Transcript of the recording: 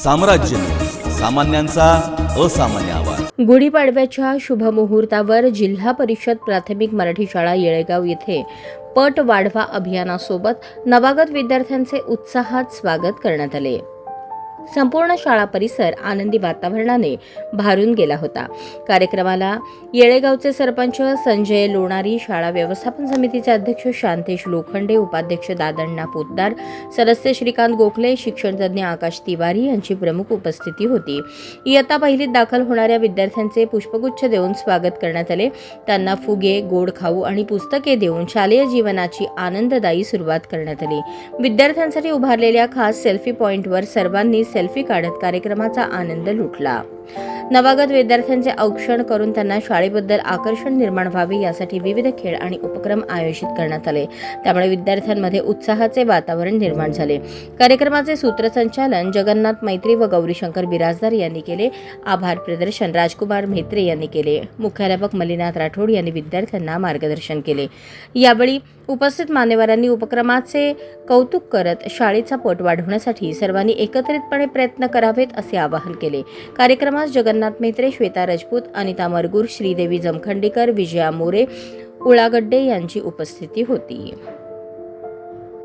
साम्राज्य, सामान्यांचा असामान्य आवाज। गुढीपाडव्याच्या शुभमुहूर्तावर जिल्हा परिषद प्राथमिक मराठी शाळा येळेगाव येथे पट वाढवा अभियानासोबत नवागत विद्यार्थ्यांचे उत्साहात स्वागत करण्यात आले। संपूर्ण शाळा परिसर आनंदी वातावरणाने भारून गेला होता। कार्यक्रमाला येळेगावचे सरपंच संजय लोणारी, शाळा व्यवस्थापन समितीचे अध्यक्ष शांतेश लोखंडे, उपाध्यक्ष दादण्णा पोतदार, सदस्य श्रीकांत गोखले, शिक्षणतज्ञ आकाश तिवारी यांची प्रमुख उपस्थिती होती। इयत्ता पहिलीत दाखल होणाऱ्या विद्यार्थ्यांचे पुष्पगुच्छ देऊन स्वागत करण्यात आले। त्यांना फुगे, गोड खाऊ आणि पुस्तके देऊन शालेय जीवनाची आनंददायी सुरुवात करण्यात आली। विद्यार्थ्यांसाठी उभारलेल्या खास सेल्फी पॉइंटवर सर्वांनी सेल्फी काढत कार्यक्रमाचा आनंद लुटला। नवागत विद्यार्थ्यांचे औक्षण करून त्यांना शाळेबद्दल आकर्षण निर्माण व्हावे यासाठी विविध खेळ आणि उपक्रम आयोजित करण्यात आले। त्यामुळे विद्यार्थ्यांमध्ये उत्साहाचे वातावरण निर्माण झाले। कार्यक्रमाचे सूत्रसंचालन जगन्नाथ मैत्री व गौरीशंकर बिराजदार यांनी केले। आभार प्रदर्शन राजकुमार म्हेत्रे यांनी केले। मुख्याध्यापक मल्लीनाथ राठोड यांनी विद्यार्थ्यांना मार्गदर्शन केले। यावेळी उपस्थित मान्यवरांनी उपक्रमाचे कौतुक करत शाळेचा पट वाढवण्यासाठी सर्वांनी एकत्रितपणे प्रयत्न करावेत असे आवाहन केले। कार्यक्रमात जगन्नाथ म्हेत्रे, श्वेता राजपूत, अनिता मरगूर, श्रीदेवी जमखंडेकर, विजया मोरे, उळागड्डे यांची उपस्थिती होती।